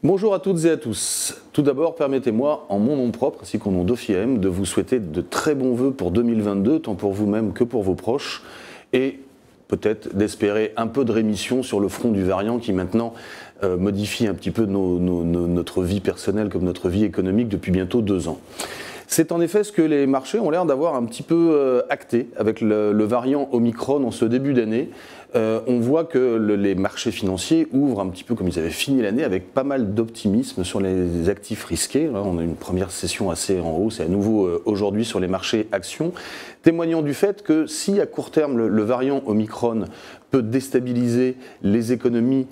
Bonjour à toutes et à tous. Tout d'abord, permettez-moi, en mon nom propre ainsi qu'en nom d'OFIM, de vous souhaiter de très bons vœux pour 2022, tant pour vous-même que pour vos proches, et peut-être d'espérer un peu de rémission sur le front du variant qui maintenant modifie un petit peu notre vie personnelle comme notre vie économique depuis bientôt 2 ans. C'est en effet ce que les marchés ont l'air d'avoir un petit peu acté avec le variant Omicron en ce début d'année. On voit que les marchés financiers ouvrent un petit peu comme ils avaient fini l'année avec pas mal d'optimisme sur les actifs risqués. Là, on a une première session assez en hausse et à nouveau aujourd'hui sur les marchés actions, témoignant du fait que si à court terme le variant Omicron peut déstabiliser les économies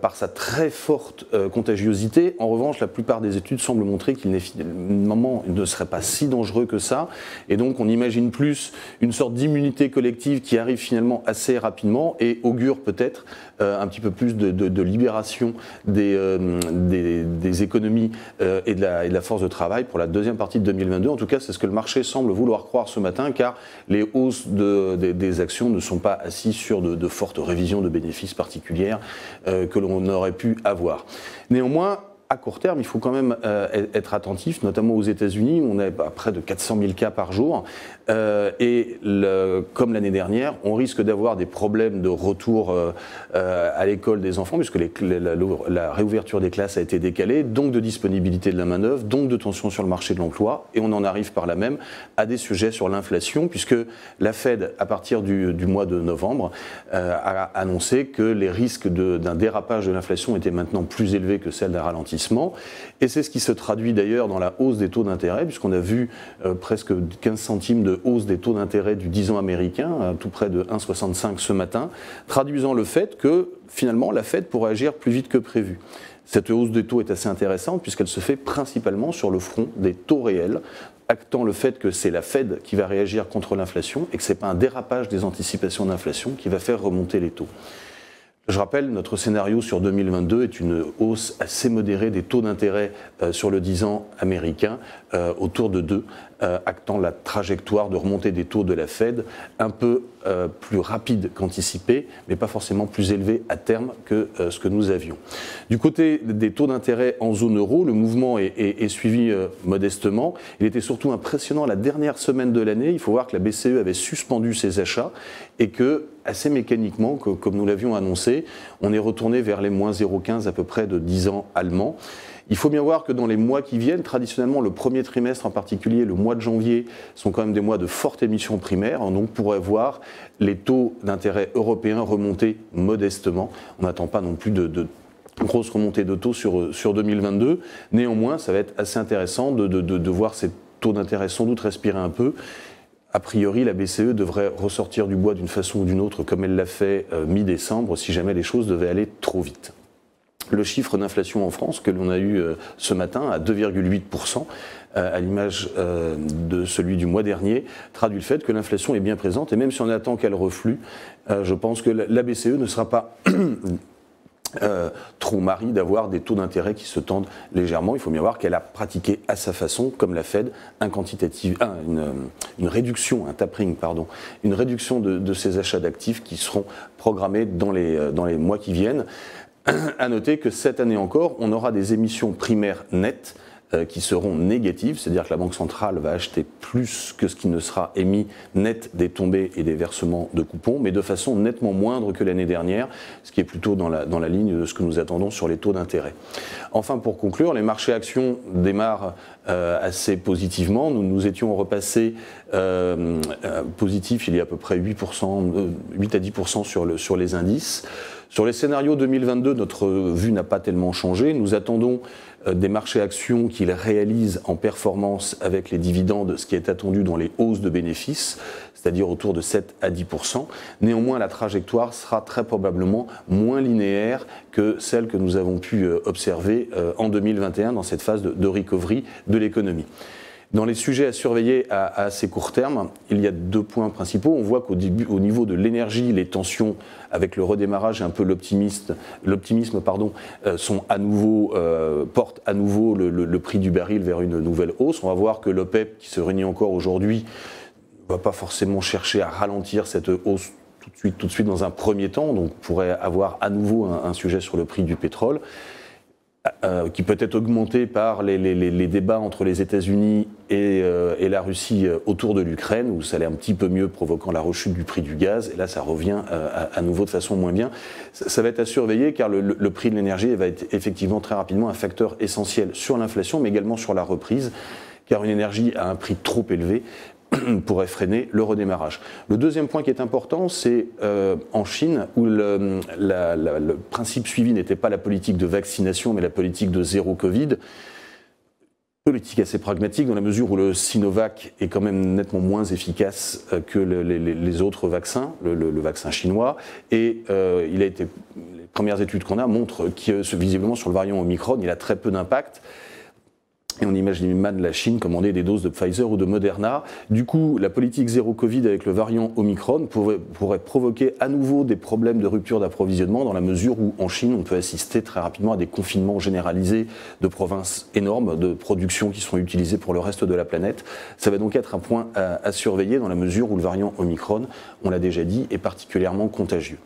par sa très forte contagiosité. En revanche, la plupart des études semblent montrer qu'il ne serait pas si dangereux que ça. Et donc, on imagine plus une sorte d'immunité collective qui arrive finalement assez rapidement et augure peut-être un petit peu plus de libération des économies et de la force de travail pour la deuxième partie de 2022. En tout cas, c'est ce que le marché semble vouloir croire ce matin, car les hausses des actions ne sont pas assises sur de fortes révisions de bénéfices particulières que l'on aurait pu avoir. Néanmoins, à court terme, il faut quand même être attentif, notamment aux États-Unis, où on est à près de 400 000 cas par jour. Comme l'année dernière, on risque d'avoir des problèmes de retour à l'école des enfants, puisque la réouverture des classes a été décalée, donc de disponibilité de la main-d'œuvre, donc de tension sur le marché de l'emploi. Et on en arrive par là même à des sujets sur l'inflation, puisque la Fed, à partir du mois de novembre, a annoncé que les risques d'un dérapage de l'inflation étaient maintenant plus élevés que celles d'un ralentissement. Et c'est ce qui se traduit d'ailleurs dans la hausse des taux d'intérêt, puisqu'on a vu presque 15 centimes de hausse des taux d'intérêt du 10 ans américain, à tout près de 1,65 ce matin, traduisant le fait que finalement la Fed pourrait agir plus vite que prévu. Cette hausse des taux est assez intéressante puisqu'elle se fait principalement sur le front des taux réels, actant le fait que c'est la Fed qui va réagir contre l'inflation et que ce n'est pas un dérapage des anticipations d'inflation qui va faire remonter les taux. Je rappelle, notre scénario sur 2022 est une hausse assez modérée des taux d'intérêt sur le 10 ans américain, autour de 2, actant la trajectoire de remontée des taux de la Fed un peu plus rapide qu'anticipé, mais pas forcément plus élevée à terme que ce que nous avions. Du côté des taux d'intérêt en zone euro, le mouvement est suivi modestement. Il était surtout impressionnant la dernière semaine de l'année. Il faut voir que la BCE avait suspendu ses achats et que, assez mécaniquement, comme nous l'avions annoncé, on est retourné vers les moins 0,15 à peu près de 10 ans allemands. Il faut bien voir que dans les mois qui viennent, traditionnellement le premier trimestre en particulier, le mois de janvier, sont quand même des mois de forte émission primaire. Donc on pourrait voir les taux d'intérêt européens remonter modestement. On n'attend pas non plus de grosse remontée de taux sur 2022. Néanmoins, ça va être assez intéressant de voir ces taux d'intérêt sans doute respirer un peu. A priori, la BCE devrait ressortir du bois d'une façon ou d'une autre, comme elle l'a fait mi-décembre, si jamais les choses devaient aller trop vite. Le chiffre d'inflation en France que l'on a eu ce matin à 2,8%, à l'image de celui du mois dernier, traduit le fait que l'inflation est bien présente. Et même si on attend qu'elle reflue, je pense que la BCE ne sera pas trop marre d'avoir des taux d'intérêt qui se tendent légèrement. Il faut bien voir qu'elle a pratiqué à sa façon, comme la Fed, une réduction, un tapering, pardon, une réduction de ses achats d'actifs qui seront programmés dans les mois qui viennent. À noter que cette année encore, on aura des émissions primaires nettes qui seront négatives, c'est-à-dire que la Banque centrale va acheter plus que ce qui ne sera émis net des tombées et des versements de coupons, mais de façon nettement moindre que l'année dernière, ce qui est plutôt dans la ligne de ce que nous attendons sur les taux d'intérêt. Enfin, pour conclure, les marchés actions démarrent assez positivement. Nous étions repassés positifs il y a à peu près 8 à 10% sur les indices. Sur les scénarios 2022, notre vue n'a pas tellement changé. Nous attendons des marchés actions qu'ils réalisent en performance avec les dividendes, ce qui est attendu dans les hausses de bénéfices, c'est-à-dire autour de 7 à 10%. Néanmoins, la trajectoire sera très probablement moins linéaire que celle que nous avons pu observer en 2021 dans cette phase de recovery de l'économie. Dans les sujets à surveiller à assez court terme, il y a 2 points principaux. On voit qu'au niveau de l'énergie, les tensions avec le redémarrage et un peu l'optimisme, sont à nouveau, portent à nouveau le prix du baril vers une nouvelle hausse. On va voir que l'OPEP, qui se réunit encore aujourd'hui, ne va pas forcément chercher à ralentir cette hausse tout de suite dans un premier temps. Donc on pourrait avoir à nouveau un sujet sur le prix du pétrole. qui peut être augmenté par les débats entre les États-Unis et la Russie autour de l'Ukraine, où ça allait un petit peu mieux, provoquant la rechute du prix du gaz, et là ça revient à nouveau de façon moins bien. Ça va être à surveiller, car le prix de l'énergie va être effectivement très rapidement un facteur essentiel sur l'inflation, mais également sur la reprise, car une énergie à un prix trop élevé pourrait freiner le redémarrage. Le deuxième point qui est important, c'est en Chine, où le principe suivi n'était pas la politique de vaccination, mais la politique de zéro Covid. Politique assez pragmatique, dans la mesure où le Sinovac est quand même nettement moins efficace que les autres vaccins, le vaccin chinois, et il a été, les premières études qu'on a montrent que visiblement sur le variant Omicron, il a très peu d'impact. Et on imagine mal la Chine commander des doses de Pfizer ou de Moderna. Du coup, la politique zéro Covid avec le variant Omicron pourrait provoquer à nouveau des problèmes de rupture d'approvisionnement, dans la mesure où en Chine, on peut assister très rapidement à des confinements généralisés de provinces énormes de production qui sont utilisées pour le reste de la planète. Ça va donc être un point à surveiller, dans la mesure où le variant Omicron, on l'a déjà dit, est particulièrement contagieux.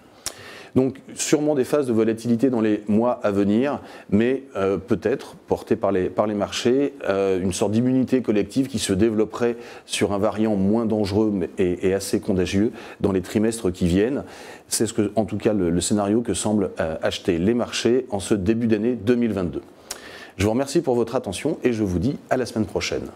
Donc sûrement des phases de volatilité dans les mois à venir, mais peut-être, portée par les marchés, une sorte d'immunité collective qui se développerait sur un variant moins dangereux et assez contagieux dans les trimestres qui viennent. C'est en tout cas le scénario que semblent acheter les marchés en ce début d'année 2022. Je vous remercie pour votre attention et je vous dis à la semaine prochaine.